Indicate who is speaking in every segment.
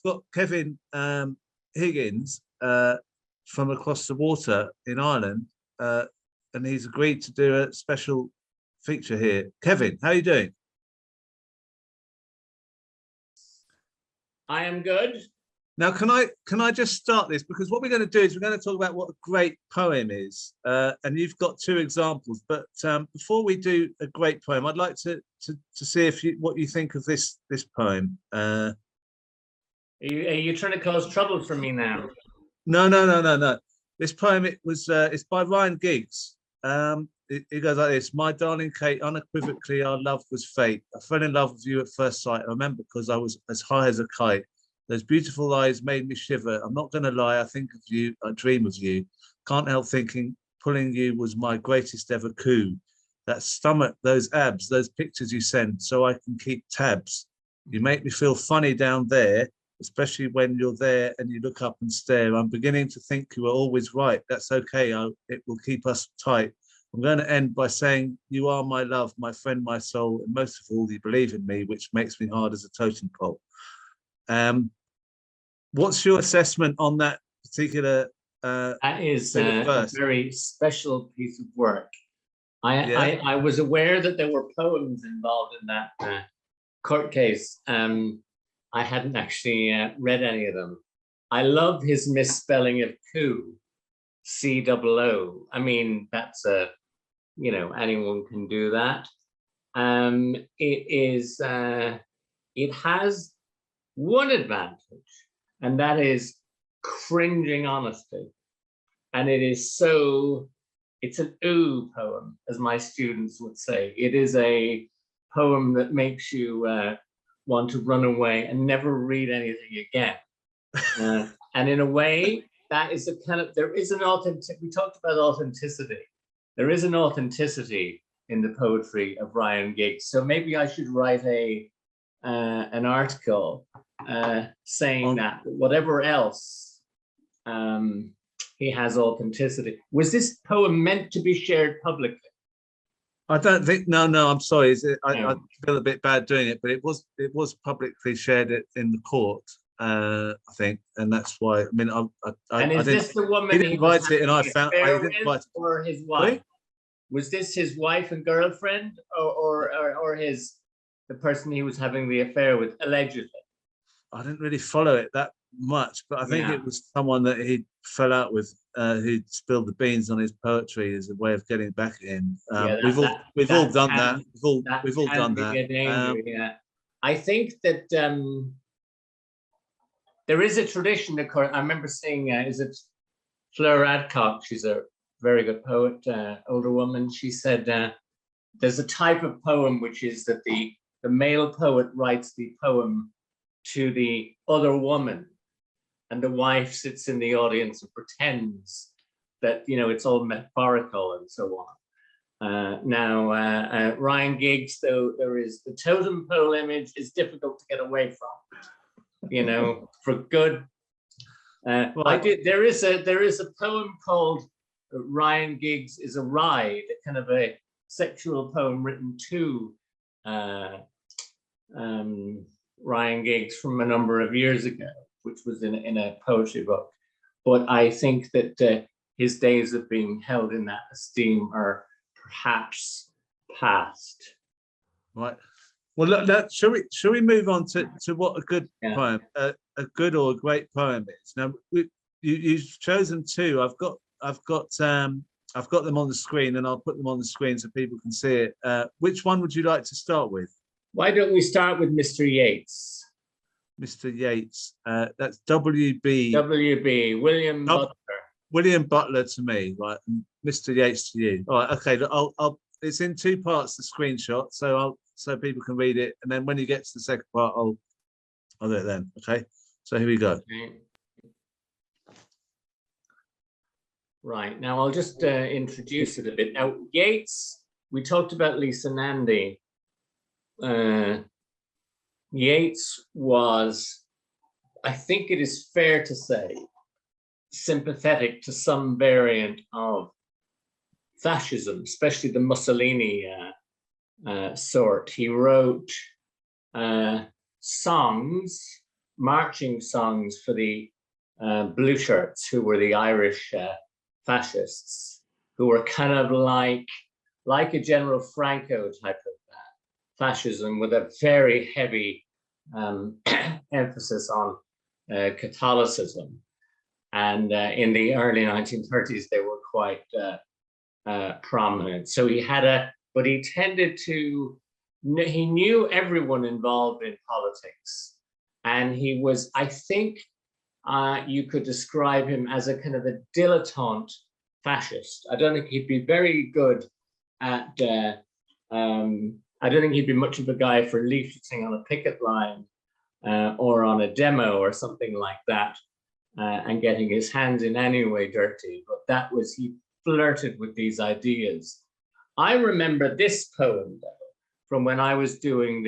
Speaker 1: got Kevin Higgins from across the water in Ireland, and he's agreed to do a special feature here. Kevin, how are you doing?
Speaker 2: I am good.
Speaker 1: Now, can I just start this, because what we're going to do is we're going to talk about what a great poem is, and you've got two examples. But before we do a great poem, I'd like to see if what you think of this poem. Are
Speaker 2: you trying to cause trouble for me now?
Speaker 1: No. This poem, it's by Ryan Giggs. It goes like this: My darling Kate, unequivocally our love was fate. I fell in love with you at first sight. I remember because I was as high as a kite. Those beautiful eyes made me shiver. I'm not going to lie. I think of you. I dream of you. Can't help thinking pulling you was my greatest ever coup. That stomach, those abs, those pictures you send so I can keep tabs. You make me feel funny down there, especially when you're there and you look up and stare. I'm beginning to think you are always right. That's okay. It will keep us tight. I'm going to end by saying you are my love, my friend, my soul, and most of all, you believe in me, which makes me hard as a totem pole. What's your assessment on that particular?
Speaker 2: That is a very special piece of work. I was aware that there were poems involved in that court case. I hadn't actually read any of them. I love his misspelling of coup, C-O-O. I mean, that's anyone can do that. It has one advantage, and that is cringing honesty. And it's an ooh poem, as my students would say. It is a poem that makes you want to run away and never read anything again. And in a way, that is there is an authentic, we talked about authenticity. There is an authenticity in the poetry of Ryan Giggs. So maybe I should write an article saying that whatever else, he has authenticity. Was this poem meant to be shared publicly?
Speaker 1: I don't think. No. I'm sorry. I feel a bit bad doing it, but it was publicly shared in the court. I think, and that's why. I mean,
Speaker 2: and is this the woman
Speaker 1: he didn't write it, and I found I didn't write it.
Speaker 2: Or his wife? Sorry? Was this his wife and girlfriend, or the person he was having the affair with, allegedly?
Speaker 1: I didn't really follow it that much, but I think it was someone that he fell out with, who spilled the beans on his poetry as a way of getting back at him. We've all done that. We've all done that.
Speaker 2: I think that there is a tradition. I remember seeing, is it Fleur Adcock? She's a very good poet, older woman. She said there's a type of poem which is that the male poet writes the poem to the other woman, and the wife sits in the audience and pretends that it's all metaphorical and so on. Now Ryan Giggs, though, there is the totem pole image is difficult to get away from, for good. There is a poem called Ryan Giggs is a Ride, a kind of a sexual poem written to Ryan Giggs from a number of years ago, which was in a poetry book. But I think that his days of being held in that esteem are perhaps past.
Speaker 1: Right. Well, shall we move on to what a good poem, a good or a great poem is? Now, you've chosen two. I've got them on the screen, and I'll put them on the screen so people can see it. Which one would you like to start with?
Speaker 2: Why don't we start with Mr. Yeats? Mr.
Speaker 1: Yeats. That's WB.
Speaker 2: WB, William Butler.
Speaker 1: William Butler to me, right? And Mr. Yeats to you. All right. Okay. It's in two parts, the screenshot, so people can read it, and then when you get to the second part, I'll do it then. Okay. So here we go.
Speaker 2: Okay. Right. Now I'll just introduce it a bit. Now Yeats, we talked about Lisa Nandy. Yeats was, I think it is fair to say, sympathetic to some variant of fascism, especially the Mussolini sort. He wrote songs marching songs for the blue shirts, who were the Irish fascists, who were kind of like a General Franco type of fascism, with a very heavy emphasis on Catholicism. And in the early 1930s, they were quite prominent. So he had but he tended to, he knew everyone involved in politics. And he was, I think, you could describe him as a kind of a dilettante fascist. I don't think he'd be very good at, I don't think he'd be much of a guy for leafleting on a picket line or on a demo or something like that, and getting his hands in any way dirty. But that was, he flirted with these ideas. I remember this poem though, from when I was doing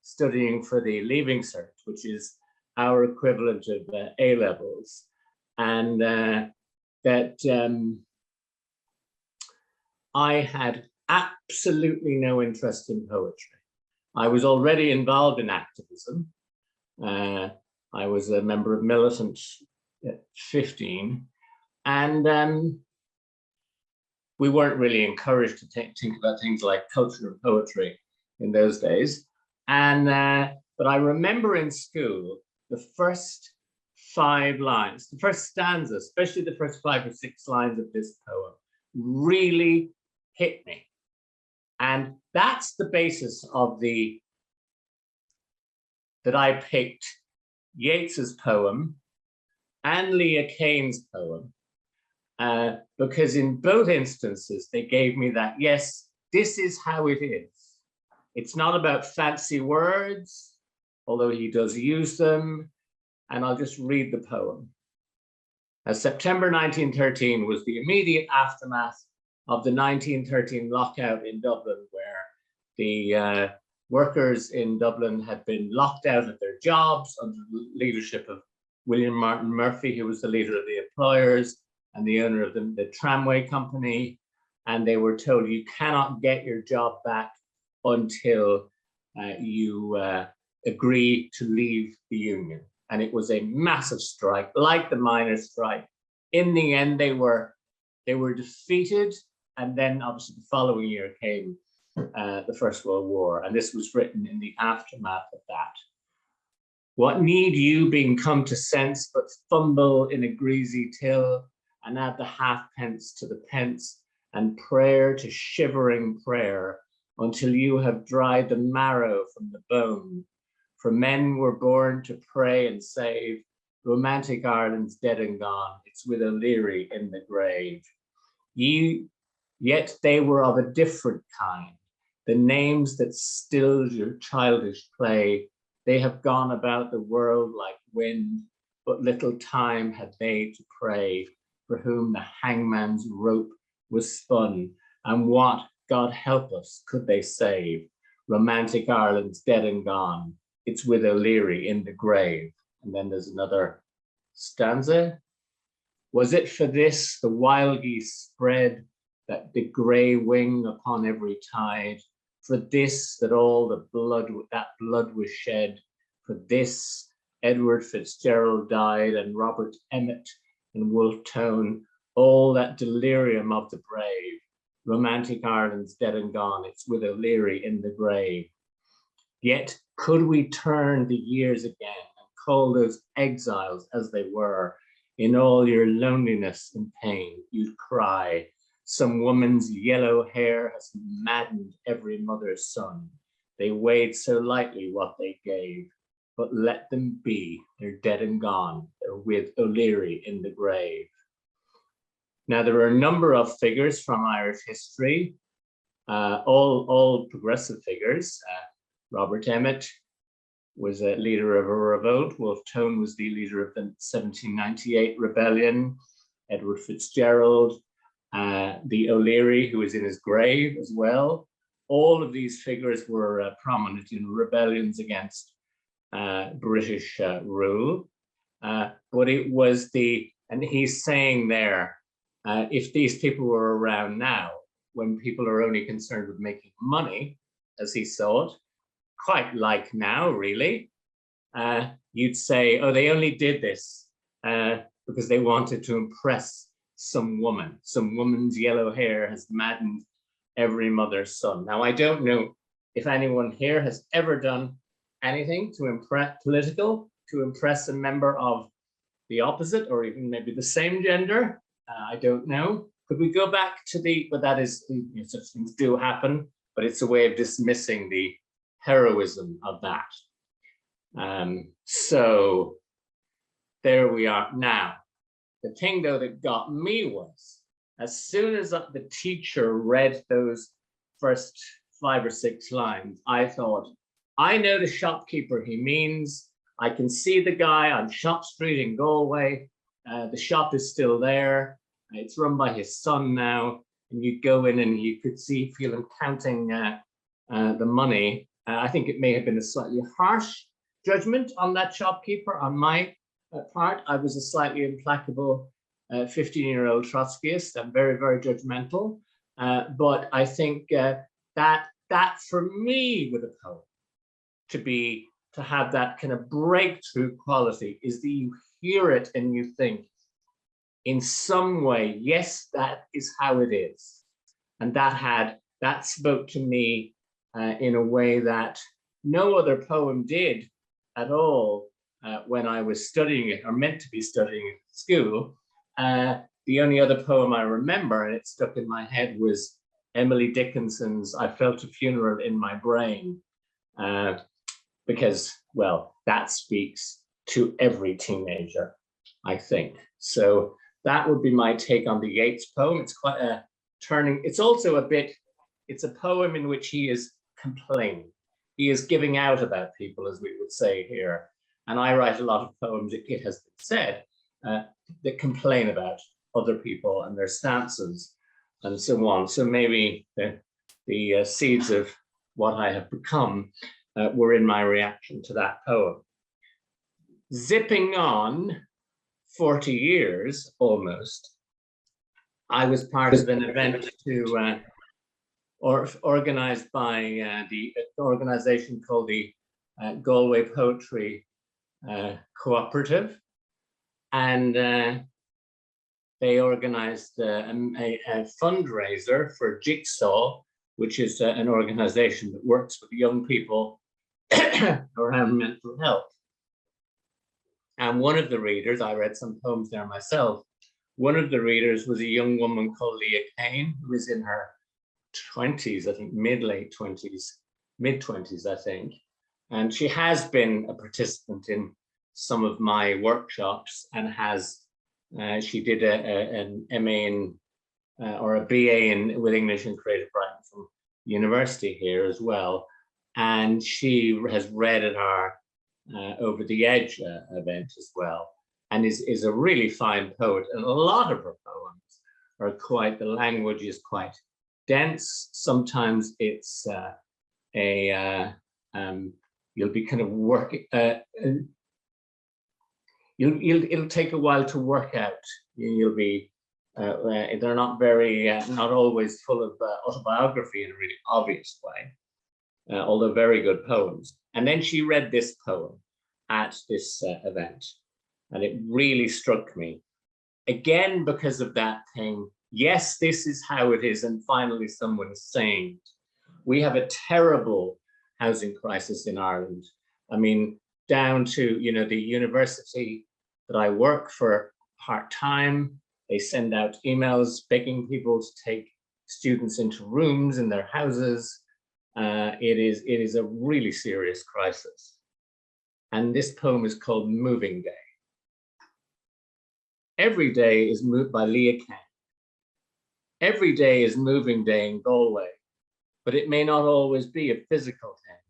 Speaker 2: studying for the Leaving Cert, which is our equivalent of A levels, and that I had absolutely no interest in poetry. I was already involved in activism. I was a member of Militant at 15, and we weren't really encouraged to think about things like culture and poetry in those days. And but I remember in school, the first 5 lines, the first stanza, especially the first 5 or 6 lines of this poem, really hit me. And that's the basis of that I picked Yeats's poem and Leah Kane's poem, because in both instances, they gave me that, yes, this is how it is. It's not about fancy words, although he does use them. And I'll just read the poem. September 1913 was the immediate aftermath of the 1913 lockout in Dublin, where the workers in Dublin had been locked out of their jobs under the leadership of William Martin Murphy, who was the leader of the employers and the owner of the tramway company. And they were told, you cannot get your job back until you agree to leave the union. And it was a massive strike, like the miners' strike. In the end, they were defeated. And then obviously the following year came the First World War. And this was written in the aftermath of that. What need you, being come to sense, but fumble in a greasy till, and add the halfpence to the pence, and prayer to shivering prayer, until you have dried the marrow from the bone? For men were born to pray and save. Romantic Ireland's dead and gone. It's with O'Leary in the grave. Yet they were of a different kind. The names that stilled your childish play, they have gone about the world like wind, but little time had they to pray, for whom the hangman's rope was spun, and what, God help us, could they save? Romantic Ireland's dead and gone. It's with O'Leary in the grave. And then there's another stanza. Was it for this the wild geese spread, that the grey wing upon every tide? For this that all the blood was shed? For this Edward Fitzgerald died, and Robert Emmet and Wolfe Tone, all that delirium of the brave? Romantic Ireland's dead and gone. It's with O'Leary in the grave. Yet could we turn the years again and call those exiles as they were, in all your loneliness and pain, you'd cry, some woman's yellow hair has maddened every mother's son. They weighed so lightly what they gave, but let them be, they're dead and gone. They're with O'Leary in the grave. Now, there are a number of figures from Irish history, all progressive figures. Robert Emmet was a leader of a revolt. Wolfe Tone was the leader of the 1798 rebellion. Edward Fitzgerald, the O'Leary, who was in his grave as well. All of these figures were prominent in rebellions against British rule. But it was and he's saying there, if these people were around now, when people are only concerned with making money, as he saw it, quite like now, really, you'd say, oh, they only did this because they wanted to impress some woman. Some woman's yellow hair has maddened every mother's son. Now, I don't know if anyone here has ever done anything to impress a member of the opposite or even maybe the same gender. I don't know. Could we go back to but that is, such things do happen, but it's a way of dismissing the heroism of that. So there we are. Now, the thing though that got me was, as soon as the teacher read those first 5 or 6 lines, I thought, I know the shopkeeper he means. I can see the guy on Shop Street in Galway. The shop is still there. It's run by his son now. And you'd go in and you could feel him counting the money. I think it may have been a slightly harsh judgment on that shopkeeper on my part. I was a slightly implacable 15-year-old Trotskyist. I'm very, very judgmental. But I think that for me with a poem, to have that kind of breakthrough quality is that you hear it and you think, in some way, yes, that is how it is. And that spoke to me in a way that no other poem did at all when I was studying it or meant to be studying it at school. The only other poem I remember, and it stuck in my head, was Emily Dickinson's I Felt a Funeral in My Brain. Because, well, that speaks to every teenager, I think. So that would be my take on the Yeats poem. It's quite a turning. It's also it's a poem in which he is complaining. He is giving out about people, as we would say here. And I write a lot of poems, it has been said, that complain about other people and their stances and so on. So maybe the seeds of what I have become were in my reaction to that poem. Zipping on 40 years almost, I was part of an event organized by the organization called the Galway Poetry Cooperative. And they organized a fundraiser for Jigsaw, which is an organization that works with young people around mental health. And one of the readers, I read some poems there myself, one of the readers was a young woman called Leah Keane, who was in her 20s, I think mid-late 20s, mid-20s, I think. And she has been a participant in some of my workshops and she did an MA or a BA with English and Creative Writing from university here as well. And she has read at our Over the Edge event as well, and is a really fine poet. And a lot of her poems are the language is quite dense. Sometimes it's you'll be kind of working, it'll take a while to work out. You'll be, they're not very, not always full of autobiography in a really obvious way. Although very good poems. And then she read this poem at this event, and it really struck me. Again, because of that thing, yes, this is how it is, and finally someone is saying it. We have a terrible housing crisis in Ireland. I mean, down to, the university that I work for part-time, they send out emails begging people to take students into rooms in their houses. It is a really serious crisis. And this poem is called Moving Day. Every day is moved by Leah Keane. Every day is moving day in Galway, but it may not always be a physical thing.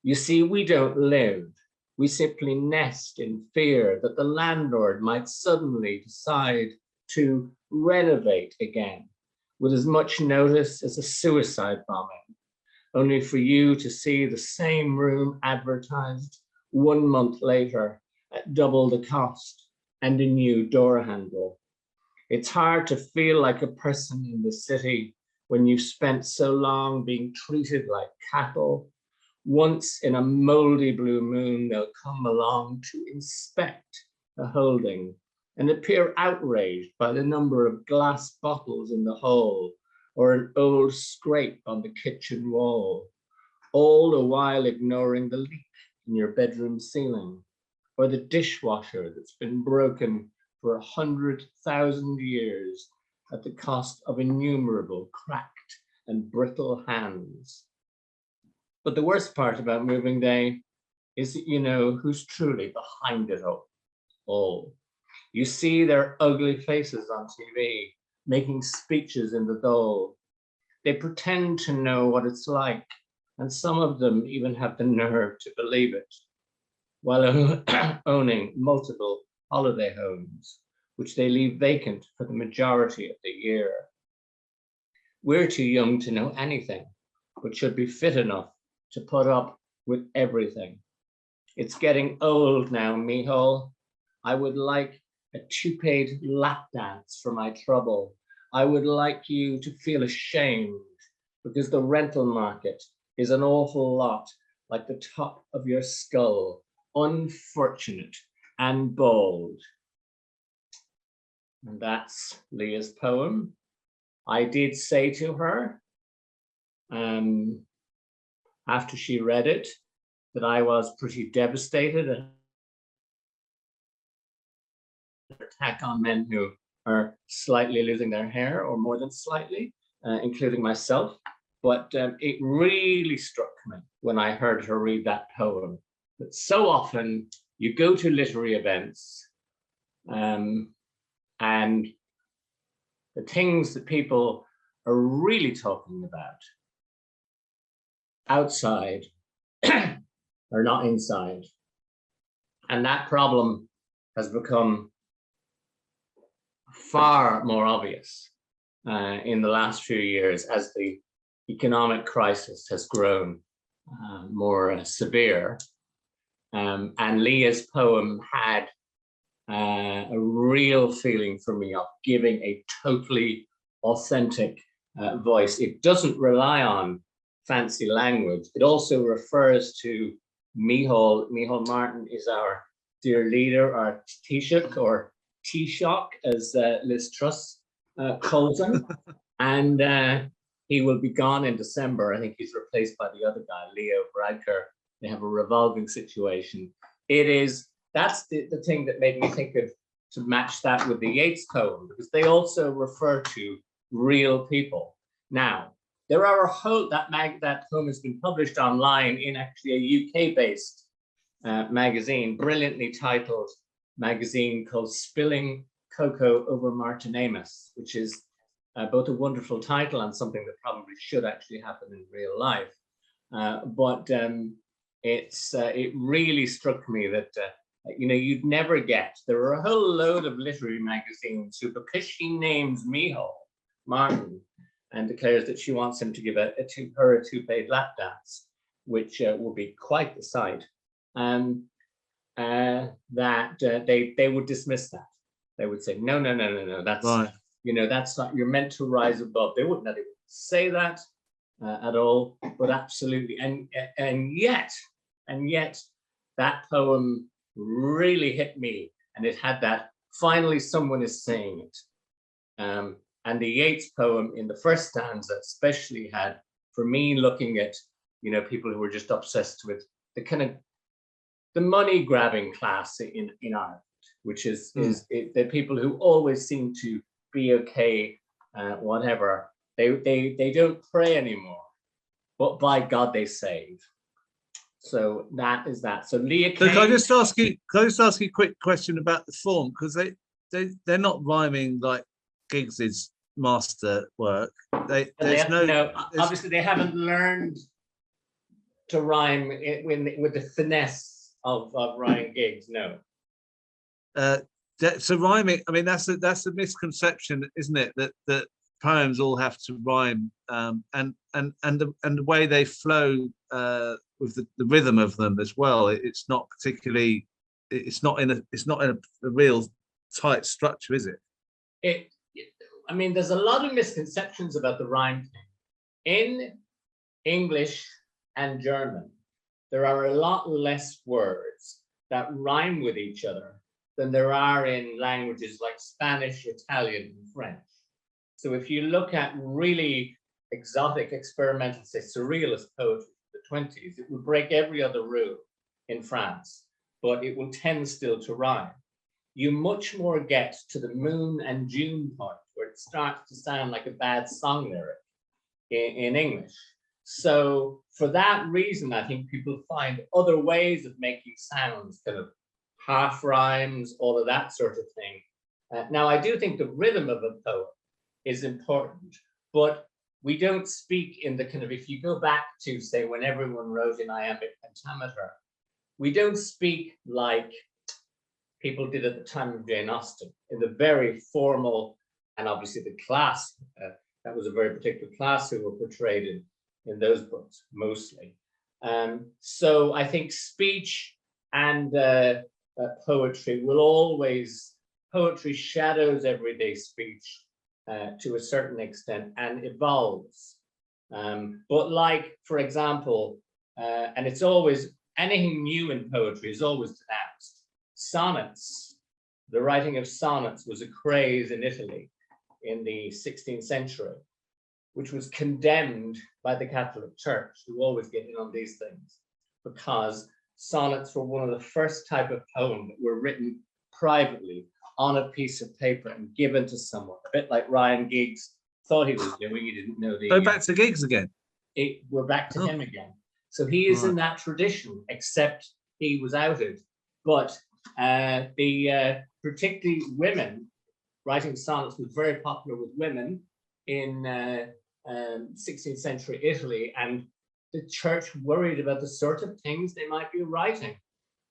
Speaker 2: You see, we don't live. We simply nest in fear that the landlord might suddenly decide to renovate again with as much notice as a suicide bombing, only for you to see the same room advertised 1 month later at double the cost and a new door handle. It's hard to feel like a person in the city when you've spent so long being treated like cattle, Once in a moldy blue moon, they'll come along to inspect the holding and appear outraged by the number of glass bottles in the hole or an old scrape on the kitchen wall, all the while ignoring the leak in your bedroom ceiling or the dishwasher that's been broken for 100,000 years at the cost of innumerable cracked and brittle hands. But the worst part about moving day is that you know who's truly behind it all. You see their ugly faces on TV, making speeches in the dole. They pretend to know what it's like, and some of them even have the nerve to believe it, while owning multiple holiday homes, which they leave vacant for the majority of the year. We're too young to know anything, but should be fit enough to put up with everything. It's getting old now, Mihal. I would like a two-paid lap dance for my trouble. I would like you to feel ashamed because the rental market is an awful lot like the top of your skull, unfortunate and bald. And that's Leah's poem. I did say to her, after she read it, that I was pretty devastated at the attack on men who are slightly losing their hair, or more than slightly, including myself. But it really struck me when I heard her read that poem, that so often you go to literary events and the things that people are really talking about outside are not inside. And that problem has become far more obvious in the last few years as the economic crisis has grown more severe. And Leah's poem had a real feeling for me of giving a totally authentic voice. It doesn't rely on fancy language. It also refers to Mihal. Mihal Martin is our dear leader, our Taoiseach, or Taoiseach, as Liz Truss calls him. And he will be gone in December. I think he's replaced by the other guy, Leo Varadkar. They have a revolving situation. That's the thing that made me think of, to match that with the Yeats poem, because they also refer to real people. Now, there are a whole, that poem has been published online in actually a UK-based magazine, brilliantly titled magazine called Spilling Cocoa Over Martin-Amis, which is both a wonderful title and something that probably should actually happen in real life. But it really struck me that you'd never get, there are a whole load of literary magazines who, because she names Mihal Martin and declares that she wants him to give her a two-paid lap dance, which will be quite the sight, that they would dismiss that. They would say, no, that's right. That's not, you're meant to rise above. They wouldn't even say that at all, but absolutely. And yet that poem really hit me, and it had that, finally someone is saying it. And the Yeats poem in the first stanza especially had, for me, looking at, people who were just obsessed with the kind of the money grabbing class in Ireland, which is the people who always seem to be okay, whatever. They don't pray anymore, but by God they save. So that is that. So Leah Keane.
Speaker 1: Can I just ask you a quick question about the form, because they're not rhyming like Giggs's master work.
Speaker 2: Obviously they haven't learned to rhyme with the finesse of Ryan Giggs. No.
Speaker 1: So rhyming, I mean, that's a misconception, isn't it? That poems all have to rhyme, and the way they flow with the rhythm of them as well. It's not in a real tight structure, is it?
Speaker 2: I mean, there's a lot of misconceptions about the rhyme thing in English and German. there are a lot less words that rhyme with each other than there are in languages like Spanish, Italian, and French. So if you look at really exotic, experimental, say, surrealist poetry of the 20s, it will break every other rule in France, but it will tend still to rhyme. You much more get to the moon and June point, where it starts to sound like a bad song lyric in English. So for that reason, I think people find other ways of making sounds, kind of half rhymes, all of that sort of thing. Now, I do think the rhythm of a poem is important, but we don't speak in the kind of, if you go back to, say, when everyone wrote in iambic pentameter, we don't speak like people did at the time of Jane Austen, in the very formal, and obviously the class, that was a very particular class who were portrayed in those books, mostly. So I think speech and poetry will always, poetry shadows everyday speech to a certain extent and evolves. But like, for example, and it's always, anything new in poetry is always denounced. Sonnets, the writing of sonnets was a craze in Italy in the 16th century, which was condemned by the Catholic Church, who always get in on these things, because sonnets were one of the first type of poem that were written privately on a piece of paper and given to someone, a bit like Ryan Giggs thought he was doing. He didn't know the...
Speaker 1: Go back to Giggs again.
Speaker 2: We're back to him again. So he is in that tradition, except he was outed. But particularly women, writing sonnets was very popular with women in 16th century Italy, and the church worried about the sort of things they might be writing,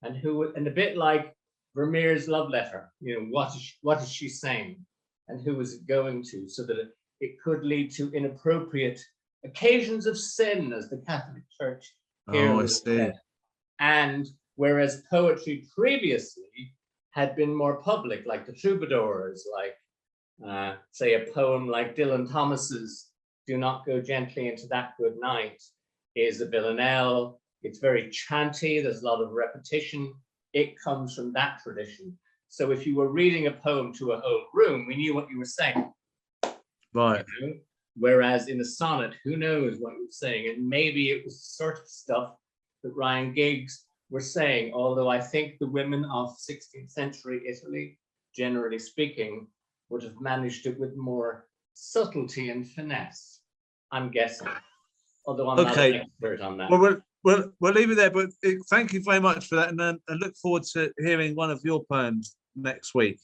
Speaker 2: and a bit like Vermeer's love letter, you know, what is she saying, and who is it going to, so that it could lead to inappropriate occasions of sin, as the Catholic Church here was said. And whereas poetry previously had been more public, like the troubadours, like say a poem like Dylan Thomas's "Do Not Go Gently Into That Good Night" is a villanelle. It's very chanty, there's a lot of repetition. It comes from that tradition. So if you were reading a poem to a whole room, we knew what you were saying.
Speaker 1: Right.
Speaker 2: You know? Whereas in a sonnet, who knows what you're saying? And maybe it was the sort of stuff that Ryan Giggs were saying, although I think the women of 16th century Italy, generally speaking, would have managed it with more subtlety and finesse, I'm guessing. Although I'm not an expert on that.
Speaker 1: Well, we'll leave it there, but thank you very much for that, and I look forward to hearing one of your poems next week.